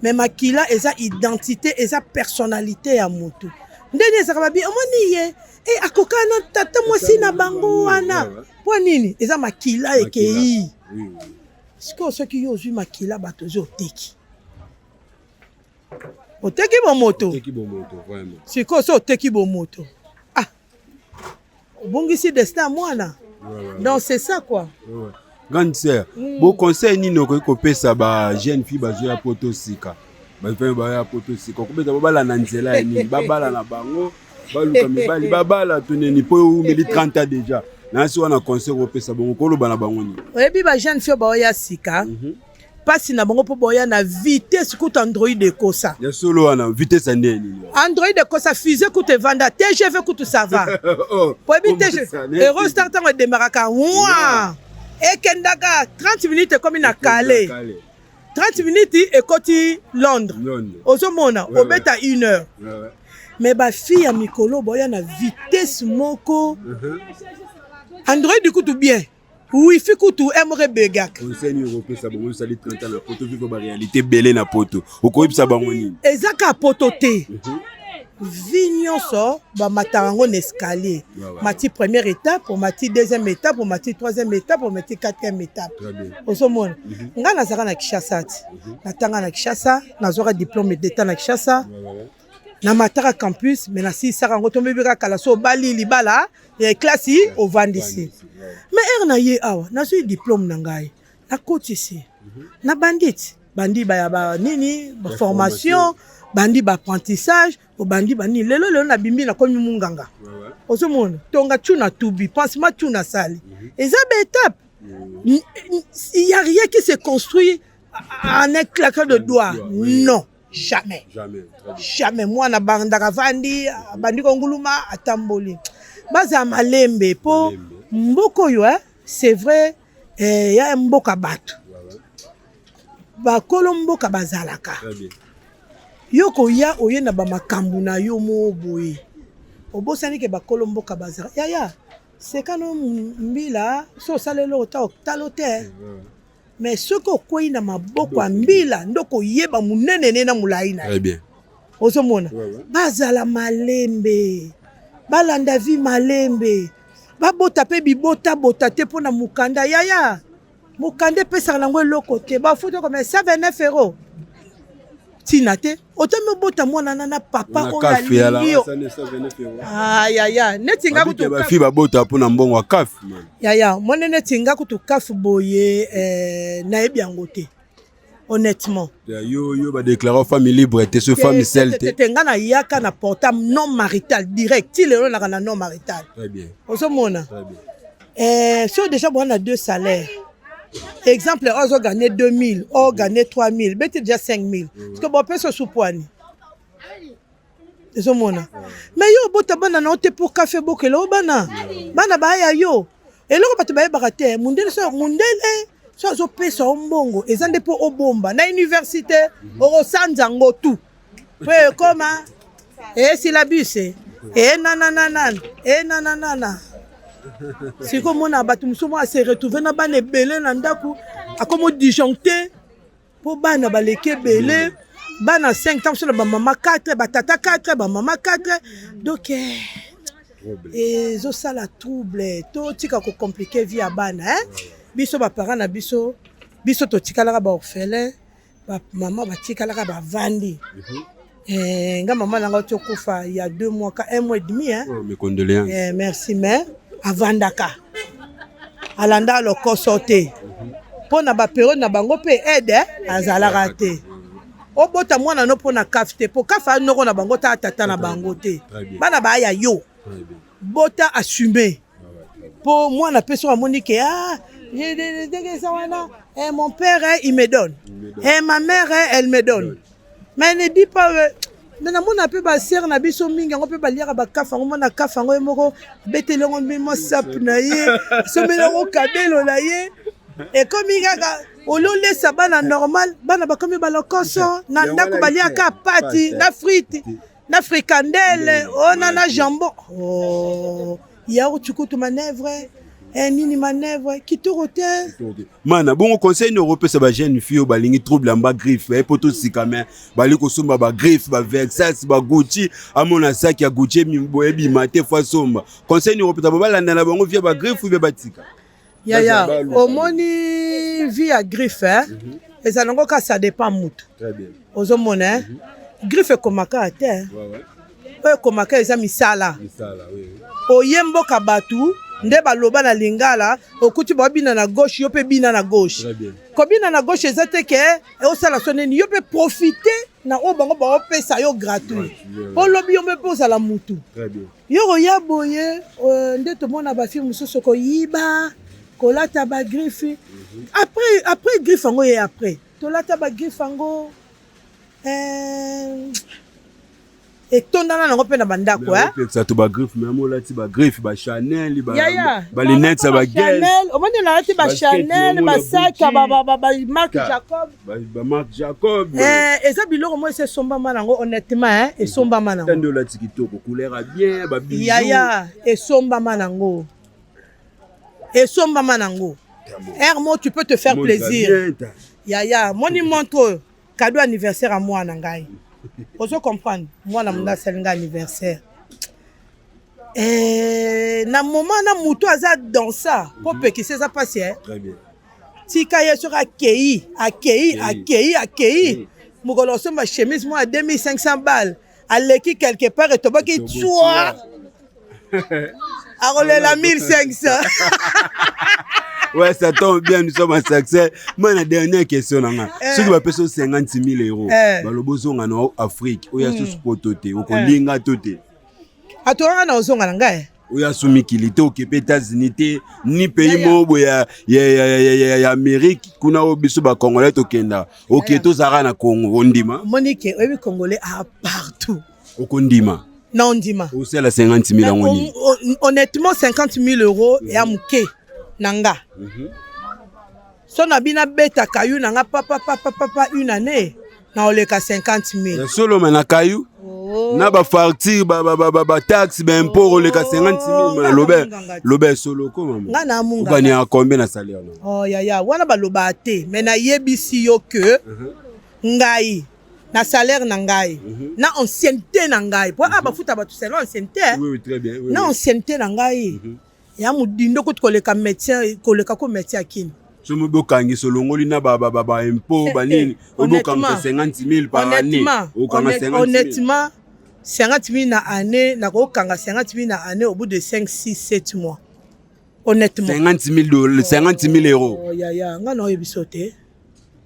Mais makila eza identité, eza personnalité ya mutu. Ndenge ezaka babi omoni ye e akokana tata mwasi na bango wana. Po nini? Eza makila ekei. Siko soki yo zwi makila bato zo teki. Oteki bo moto. Oteki bo moto vraiment. Siko so oteki bo moto. Ah. Bongisi destin mwana. Donc c'est ça quoi. Grande sœur, bon conseil ni no ko pesa ba jeune fille ba zo ya poto sika. Ba fait ba ya poto sika. Ko beta babala na nzela ni babala na bango. Baluka mibali babala tuneni po umeli 30 ans déjà. Na si wana conseil ko pesa bongo ko loba na bango ni. Oyebi ba jeune fille ba ya sika. Pasi na bango po boya na vitesse kuta Android ekosa. Ya solo wana vitesse ndeni. Android ekosa fusée kuta vanda TGV kuta ça va. Po bi TGV. Eurostar tango demaraka. Ouah. Et kendaka 30 minutes comme na Calais. 30 minutes et koti Londres. Ozomona obeta 1 heure. Mais ba fille à mikolo boya na vitesse moko. Android du coup tout bien. Wi-Fi kutu emre begak. Conseil européen ça bon ça dit 30 ans la poto vivre ba réalité belé na poto. Okoyibisa bango ni. Ezaka poto te. Vignon so ba matarango escalier. Mati première étape, pour mati deuxième étape, pour mati troisième étape, pour mati quatrième étape. Osomona. Nga nazaka na Kinshasa. Natanga na Kinshasa, nazora diplôme d'état na Kinshasa. Na matara campus, mais na si sara ngo tombe bika kala so bali libala, et classe au vandisi. Mais na ye awa, na so diplôme na ngai. Na kotisi. Na bandit ba nini, ba formation, bandi ba apprentissage, o bandi bani lelo na bimbi na komi munganga. Osomona, tonga tuna tubi, pansement tuna sali. Eza ba étape. Il y a rien qui se construit en un claquement de doigts. Non. Jamais. Jamais. Moi, na bandaka vandi, bandi konguluma, atamboli. Baza malembe, po mboko yo, c'est vrai, y a mboka batu. Ba kolomboka bazalaka. Yoko ya oye na ba makambu na yo mo boye. Obosani ke ba kolomboka bazalaka. Ya, c'est quand mbila, so salelo ta talote. Mais ce que koi na maboko ambila ndoko yeba munene na mulaina. Très bien. Ozomona. Bazala malembe. Balanda vi malembe. Babota pe bibota bota te pona mukanda yaya. Mukande pesa lango loko te. Ba futo comme 129 €. Tinate. Otome bota mwana na papa o la lio. Ah yaya, netinga kutu ba fi ba bota pona mbongo kafi. Yaya, mwana netinga kutu kafu boye na ebi yango te. honnêtement. Yo ba déclarer famille libre et ce famille seule. Nga na yaka na portable non marital direct. Il est là na non marital. Très bien. Osomona. Très bien. Si déjà on a 2 salaires. Exemple, on a gagné 2000, on a gagné 3000, mais déjà 5000. Parce que bon peut se soupoani. Osomona. Mais yo bota bana na ote pour café bokelo bana. Bana ba ya yo. Et là on va te barater mundele so mundele. So zo pesa ombongo ezande po obomba na université orosanza ngo tout pe koma syllabus nanana siko mona batu musumo a se retrouver na bana ebele na ndaku akomo disjoncté po bana baleke belé bana 5 ans sur ba mama 4 ba tata 4 ba mama 4 donc zo sala trouble to tika ko compliquer vie à bana hein. Biso ba parents na biso to tikalaka ba orphelin ba maman ba tikalaka ba vandi nga maman nanga tokufa il y a 2 mois 1 mois et demi hein. Mes condoléances. Merci mais avandaka alanda lo kosote pona ba période na bango pe aide azalaka te obota mwana no pona kafte po kafa noko na bango ta tata na bango te bana ba ya yo bota assumer po mwana peso amonike mon père, il me donne. Et ma mère, elle me donne. Mais ne dis pas, mais on a pu passer, on a pu mingi, on peut pas lire à Bakafa, on a Kafa, on a moko, bête le monde, mais sap naïe, sommet le cabello naïe. Et comme il y a, au lieu de ça, bana normal, bana ba comme balokoso, nanda ko balia ka pati, na frite, na fricandelle, on a na jambon. Oh, il y a où tu coûtes manœuvre. Nini manœuvre qui te retient. Mana bon conseil européen ça va jeune fille balingi trouble en bas griffe et poto sikame bali ko somba ba griffe ba Versace ba Gucci amona saki ya Gucci mimbo ebi mate fois somba conseil européen ba landa na bango via ba griffe ou via batika ya au moni via griffe hein et ça n'engo ka ça dépend mutu très bien ozomona griffe komaka te ouais komaka eza misala oui oyembo kabatu nde baloba na lingala okuti babina na gauche yo pe bina na gauche ko bina na gauche ezate ke o sala soneni yo pe profiter na o bango ba opesa yo gratuit o lobi yo me posa la mutu très bien yo roya boye nde to mona ba film mususu ko yiba ko lata ba griffe après griffe ngo ye après to lata ba griffe ngo et tondana nango pe na bandako hein ça to ba griffe même on lati ba griffe ba Chanel ba lunettes ça ba Chanel on m'a dit lati ba Chanel ba sac ba Marc Jacob ba Marc Jacob eza biloko moi c'est somba manango honnêtement hein et somba manango tando lati kitoko couleur bien ba bijoux et somba manango Hermo tu peux te faire plaisir moni montre cadeau anniversaire à moi nangai. Vous comprenez, moi na selinga anniversaire. Na moment na muto aza dansa, pour que ça passe. Très bien. Tika ye sur accueilli. Mugolo so ma chemise moi à 2500 balles. Aleki quelque part et toba ki tsoa. Arole la 1500. Ouais, ça tombe bien, nous sommes en succès. Moi, la dernière question, si tu vas payer 50 000 €, le bozo en Afrique, où il y a ce spototé, où il y a tout. À toi, on a besoin de l'anglais. Où il y a ce mikilité, où il y a États-Unis, ni pays où il y a Amérique, qu'on a au biso ba Congolais au Kenya, au Keto Zara na Congo, Ondima. Monique, oui, Congolais à partout. Au Kondima. Non, Ondima. Où c'est la 50 000 €? Honnêtement, 50 000 € et à Mouké. Nanga. So na bina beta kayu nanga papa une année na oleka 50 000. Solo mana kayu na ba fartir ba taxe ba impôt oleka 50 000 lobe solo ko maman. Nga na munga. Ba ni a combien na salaire na? Oh ya wana ba loba te mais na yebisi yo que ngai na salaire na ngai na ancienneté na ngai po aba futa ba tout c'est l'ancienneté. Oui très bien. Na ancienneté na ngai. Ya mudindo ko koleka médecin koleka ko médecin akini somo bokangi solongoli na ba impôt ba nini obokanga 50 000 par année honnêtement 50 000 na année na ko kanga 50 000 na année au bout de 5 6 7 mois honnêtement 50 000 €. Oh ya nga no yebisote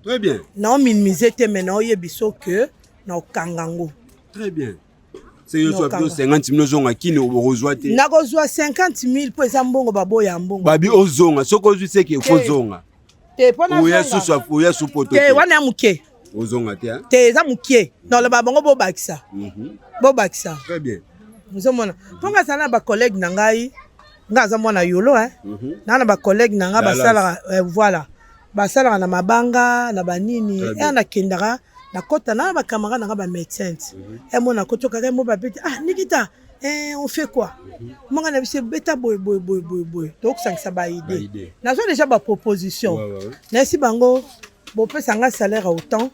Très bien. Non, minimiser te maintenant, il y a biso que na kangango. Très bien. C'est yo soit 50 000 zonga kini okozwa te. Na kozwa 50 000 po eza mbongo babo ya mbongo. Babi ozonga soko ozwi se ke fo zonga. Te pona zonga. Oya su poto. Te wana muke. Ozonga te hein. Te eza muke. Non le babongo bo bakisa. Bo bakisa. Très bien. Vous mona. Ponga sana ba collègue na ngai. Ngaza mona yolo hein. Na ba collègue na nga basala voilà. Basala na mabanga na banini et na kendara. Na kota na ba camarade na ba médecin. Et mon akoto kaka mo ba bete ah Nikita on fait quoi? Mon na bise beta boy. Donc ça ça ba idée. Na zo déjà ba proposition. Na si bango bo pesa nga salaire autant,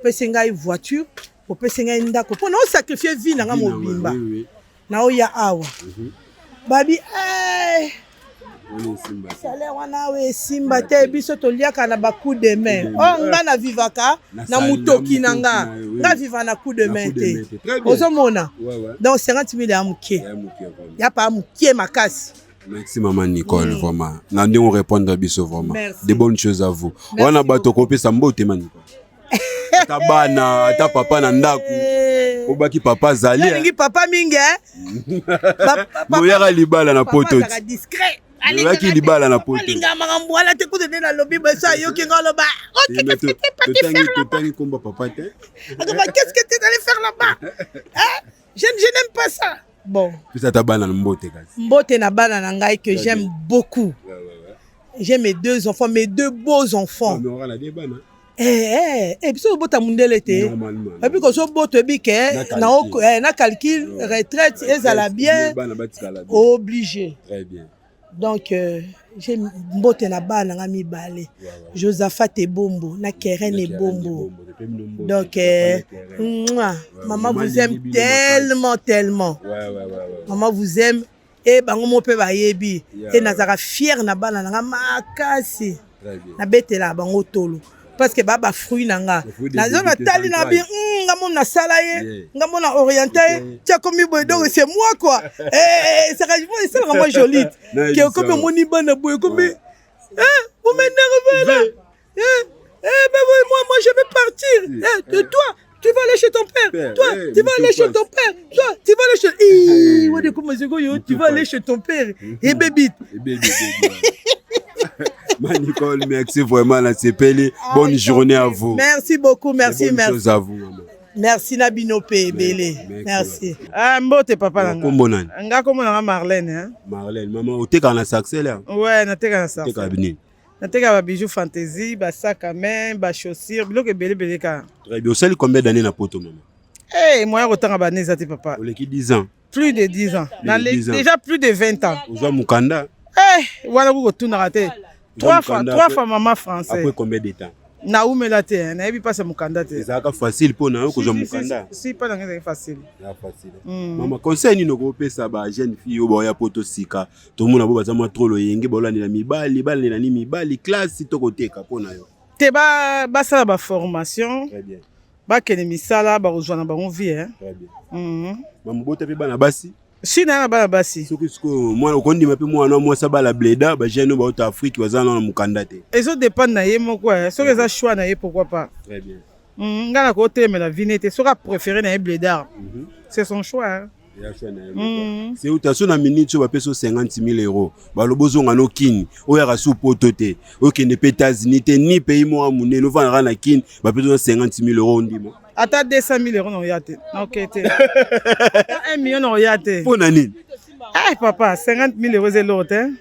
pesa nga voiture, bo pesa nga ndako. Pour non sacrifier vie na nga mobimba. Na oya awa. Babi salaire wana we simba te biso toliaka na ba coup de main. Oh nga na vivaka na mutoki na nga. Nga viva na coup de main te. Ozomona. Donc 50 000 ya mukie. Ya pa mukie makasi. Merci maman Nicole vraiment. Na ndingo répondre biso vraiment. Des bonnes choses à vous. Wana bato kopesa mbote man Nicole. Ata bana, ata papa na ndaku. Obaki papa zali. Ningi papa mingi hein. Moyaka libala na poto. Papa discret. Obaki libala na poto. Alinga makambo ala te ko de na lobby ba sa yoki ngaloba. OK, qu'est-ce que tu pas faire là-bas? Komba papa te. Qu'est-ce que tu es allé faire là-bas? Hein? Je n'aime pas ça. Bon. Puis ça ta bana na mbote kasi. Mbote na bana na ngai que j'aime beaucoup. J'ai mes 2 enfants, mes 2 beaux enfants. Mais on a des bana. Biso bota mundele te. Et puis ko so boto bi ke na calcul retraite ezala bien obligé. Très bien. Donc j'ai mbote na bana nga mibale. Josaphat et Bombo na Keren et Bombo. Donc maman vous aime tellement. Maman vous aime et bango mo pe ba yebi et nazaka fier na bana nga makasi. Na betela bango tolo. Parce que baba fruit nanga nazona tali na bi ngamo na sala ye ngamo na orienté tia comme boy donc c'est moi quoi ça c'est vraiment joli que comme moni bana boy comme vous m'énervez là moi je vais partir de toi tu vas aller chez ton père toi tu vas aller chez ton père toi tu vas aller chez ouais de comment tu vas aller chez ton père et bébé Nicole, merci vraiment la CPL. Bonne journée à vous. Merci beaucoup, merci. Bonne chose à vous, maman. Merci Nabinope Belé. Merci. Ah mbote papa nanga. Kombonani. Nga kombona Marlène hein. Marlène, maman, oteka na saxe là. Ouais, na teka na saxe. Teka bini. Na teka ba bijoux fantaisie, ba sac à main, ba chaussures, biloko belé ka. Très bien. Vous savez combien d'années na poto maman? Eh, moi autant ba neza te papa. Vous qui 10 ans. Plus de 10 ans. Déjà plus de 20 ans. Vous avez mukanda? Eh, wana ko tuna raté. 3 fois maman français. Après combien de temps? Na umela te, na yebi pas mukanda te. C'est facile pour na ko zo mukanda. Si pas na facile. Na facile. Maman conseil ni no ko pesa ba jeune fille obo ya poto sika. To mona bo bazama trop lo yenge bolani na mibali, bali na ni mibali classe to ko teka pona yo. Te ba sala ba formation. Très bien. Ba kene misala ba rejoindre ba on vie hein. Très bien. Maman bota pe bana basi. Si na bana basi. Soko moi okondi mape mwana moi sa bala bleda ba jeune ba auto Afrique bazana na mukanda te. Ezo dépend na ye moko hein. Soko eza choix na ye pourquoi pas. Très bien. Ngana ko te mais la vinete soko préféré na ye bleda. C'est son choix hein. C'est où tu as une minute sur 50 000 euros. Balobozo ngano kin, oya rasu potote. Ok ne États-Unis ni pays moi mouné no va na kin, ba peso 50 000 euros ndimo. Ata 200 000 euros non yate. OK te. 1 million non yate. Pour nani? Eh papa, 50 000 euros c'est l'autre hein.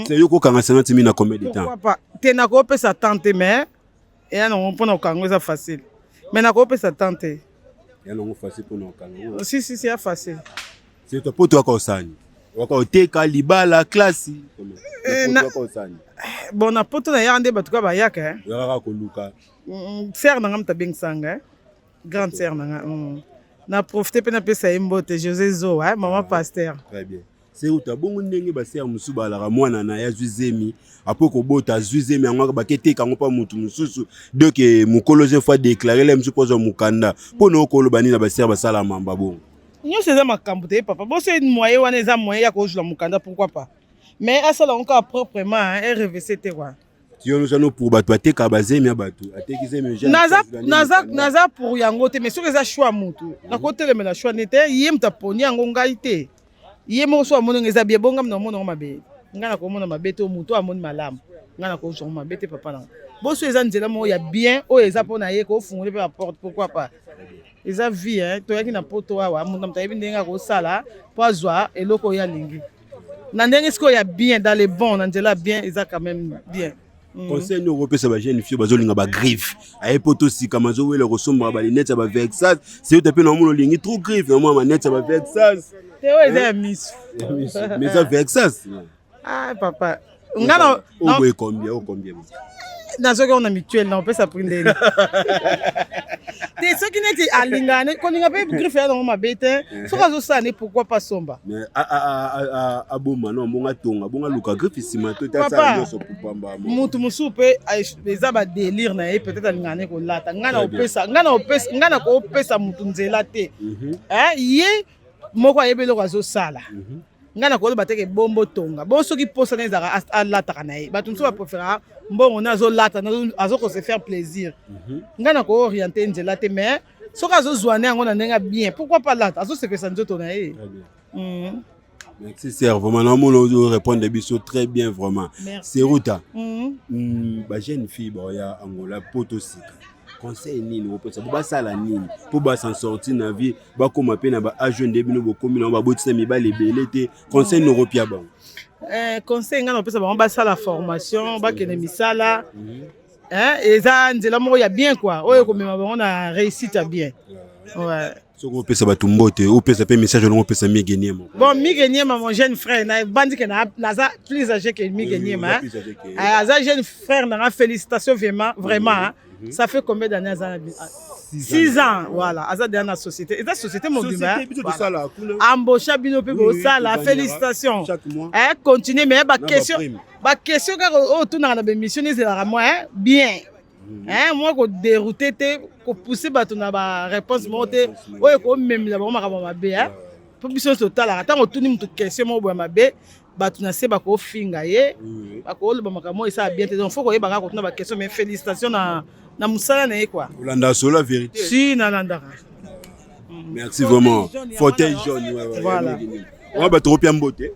C'est yo ko kanga 50 000 na combien de temps? Pourquoi pas? Te na ko pesa tante mais et non on na kango ça facile. Mais na ko pesa tante. Ya non facile pour nous kango. Si c'est facile. C'est toi pour toi ko sani. Waka oteka libala classe. Bon na poto na yande batuka ba yaka hein. Yaka ko luka. Faire na ngamta bing sanga. Grande sœur na na profiter pe na pesa imbote José Zo hein maman pasteur. Très bien. C'est où ta bongo ndenge ba sœur musuba la mwana na ya zwizemi apo ko bota zwizemi ngwa ba kete kango pa mutu mususu donc mukoloze fois déclarer les musupozo mukanda pono okolo bani na ba sœur ba sala mamba bongo. Nyo c'est ça makambo te papa. Bo c'est moyen wana eza moyen ya ko jula mukanda pourquoi pas. Mais à ça là encore proprement hein RVC te quoi. Nous pour battre ateka bazemi abatu ateki zemi jeune naza pour yango te mais soki eza choix mutu nakotelemela choix nete ye mutu aponi yango ngai te ye moko so amoni eza bien bonga na mona mabe nga na komona mabe te mutu amoni malamu nga na kozonga mabe te papa na boso eza nzela moko ya bien oyo eza mpona ye kofungoli mpe baporte pourquoi pas eza vie toyaki na poto awa mutu moto ayebi ndenge akosala mpo azwa eloko oyo alingi na ndenge sikoyo ya bien dans les bons na nzela bien eza quand même bien. Conseil nous repère ba jeune fille bazolinga ba griffe ay poto sika mazo wele kosomba ba lunette ba vexas c'est tu peux non mon lingi trop griffe non ma lunette ba vexas te ouais c'est miss mais ça vexas ah papa ngana o combien nazoki on a mutuelle na opesa prendre te soki neti alingane kolinga pe griffe ya no mabe te soki azosala pourquoi pas somba mais aboma non bonga tonga bonga luka griffe sima to ta sa nyoso pupamba mutu musu pe eza ba délire na ye peut-être alingane ko lata ngana ko opesa mutu nzela te ye moko ayebelo azosala ngana ko bateke bombo tonga bon soki posa na ezaka alata na ye bato nso ba préférer mbongo na azolata azoko se faire plaisir ngana ko orienter nzela te mais soki azozwane yango na ndenge bien pourquoi pas lata azosepesa nzoto na ye. Merci Serge, vraiment nous répondre biso très bien vraiment. C'est Ruta. Ba jeune fille ba ya Angola potosika. Conseil nini opesa bo basala nini pour ba s'en sortir na vie ba koma pe na ba agent de bino bo komi na ba botisa mi ba lebele te conseil no ropia ba. Conseil ngana opesa ba basala formation ba kene misala. Eza nzela moko ya bien quoi. Oyo komema ba na réussite bien. Ouais. So ko pesa bato mbote ou pesa pe message on pesa Migeniema. Bon Migeniema mon jeune frère na bandi que na plus âgé que Migeniema. Aza jeune frère na félicitations vraiment. Ça fait combien d'années ça? 6 ans, voilà. Aza dans la société. Et la société mobile. Embaucha bino pe bo sala, félicitations. Continuez mais ba question que tout na ba mission c'est la moi bien. Moi ko dérouter te ko pousser bato na ba réponse monter oyo ko même la ba mabe pour mission total ata otuni mutu question mo bo mabe bato na se ba ko finga ye ba ko lo ba makamo ça bien te donc faut ko ye ba ka ko tuna ba question mais félicitations na musala na ye quoi Olanda sur la vérité si na landa. Merci vraiment fauteuil jaune voilà on va trop bien mbote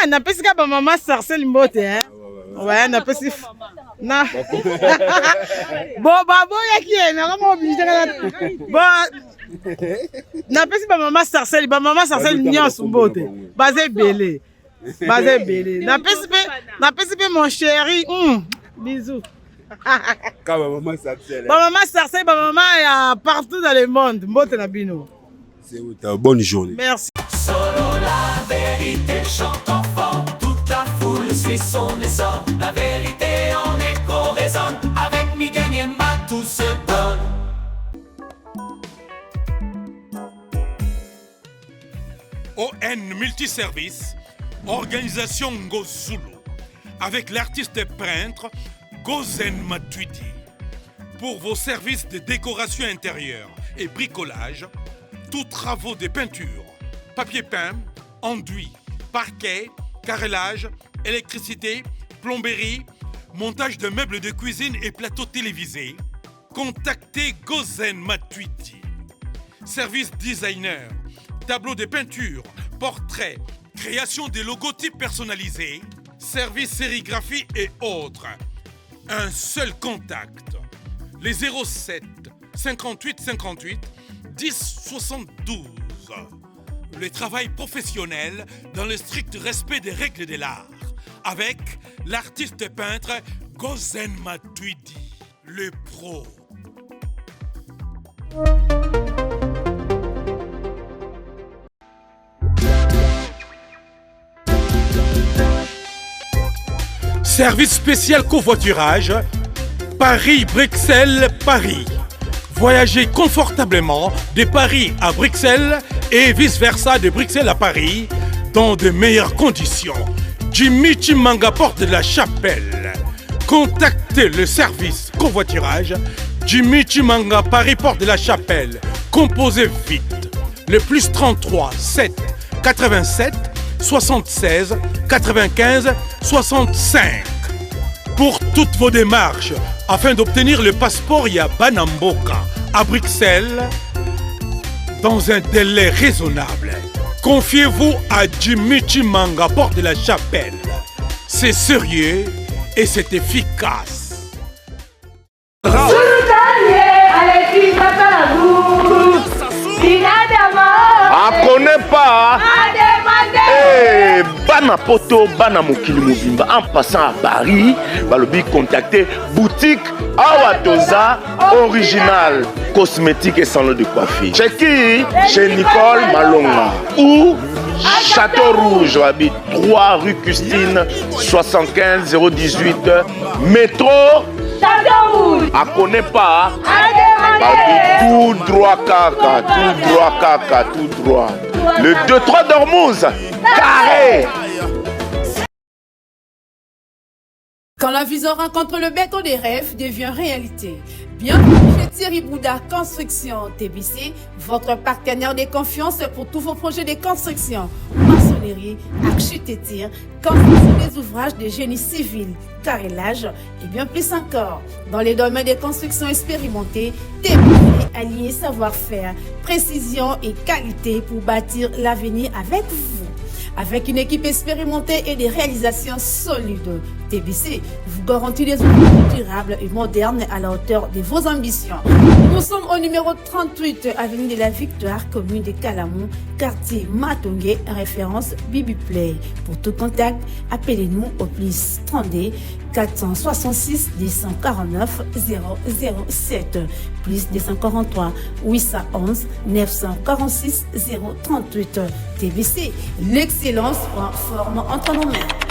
na pesika ba maman Sarcelle mbote ouais na pesi na bon babo yaki na kama obligé bon na pesi ba maman Sarcelle nyos mbote basé belé na pesi pe mon chéri bisous ka ba maman Sarcelle ba maman ya partout dans le monde mbote na bino c'est bonne journée merci. Solo la vérité chante enfant, toute la foule suit son essor. La vérité en écho résonne, avec Migeniema tout se donne. ON Multiservice, organisation Ngozulu, avec l'artiste peintre Gozen Matuidi. Pour vos services de décoration intérieure et bricolage, tous travaux de peinture, papier peint, enduit, parquet, carrelage, électricité, plomberie, montage de meubles de cuisine et plateaux télévisés, contactez Gozen Matuidi. Service designer, tableau de peinture, portrait, création de logotypes personnalisés, service sérigraphie et autres. Un seul contact, les 07 58 58 10 72. Le travail professionnel dans le strict respect des règles de l'art, avec l'artiste peintre Gozen Matuidi, le pro. Service spécial covoiturage, Paris-Bruxelles, Paris. Voyagez confortablement de Paris à Bruxelles et vice-versa de Bruxelles à Paris dans de meilleures conditions. Jimmy Chimanga, porte de la Chapelle. Contactez le service covoiturage Jimmy Chimanga, Paris, porte de la Chapelle. Composez vite. Le plus 33 7 87 76 95 65. Pour toutes vos démarches, afin d'obtenir le passeport Yabanamboka à Bruxelles, dans un délai raisonnable, confiez-vous à Jimmy Chimanga, porte de la Chapelle. C'est sérieux et c'est efficace. Connaît pas Bana poto bana mokili mobimba en passant à Paris balobi contacter boutique Awatoza original cosmétique et salon de coiffure. Chez qui? Chez Nicole Malonga ou Château Rouge, habite 3 rue Custine 75 018 métro Château Rouge. À connaît pas tout droit caca, tout droit caca, tout droit. Le 2-3 d'Ormuz, carré. Quand la vision rencontre le béton des rêves devient réalité. Bienvenue chez Thierry Bouda Construction TBC, votre partenaire de confiance pour tous vos projets de construction, maçonnerie, architecture, construction des ouvrages de génie civil, carrelage et bien plus encore. Dans les domaines de construction expérimentés, TBC allié savoir-faire, précision et qualité pour bâtir l'avenir avec vous. Avec une équipe expérimentée et des réalisations solides, TBC vous garantit des outils durables et modernes à la hauteur de vos ambitions. Nous sommes au numéro 38, avenue de la Victoire, commune de Calamou, quartier Matongé, référence Bibi Play. Pour tout contact, appelez-nous au plus 32 466 249 007 plus 243 811 946 038. TBC, l'excellence en forme entre nos mains.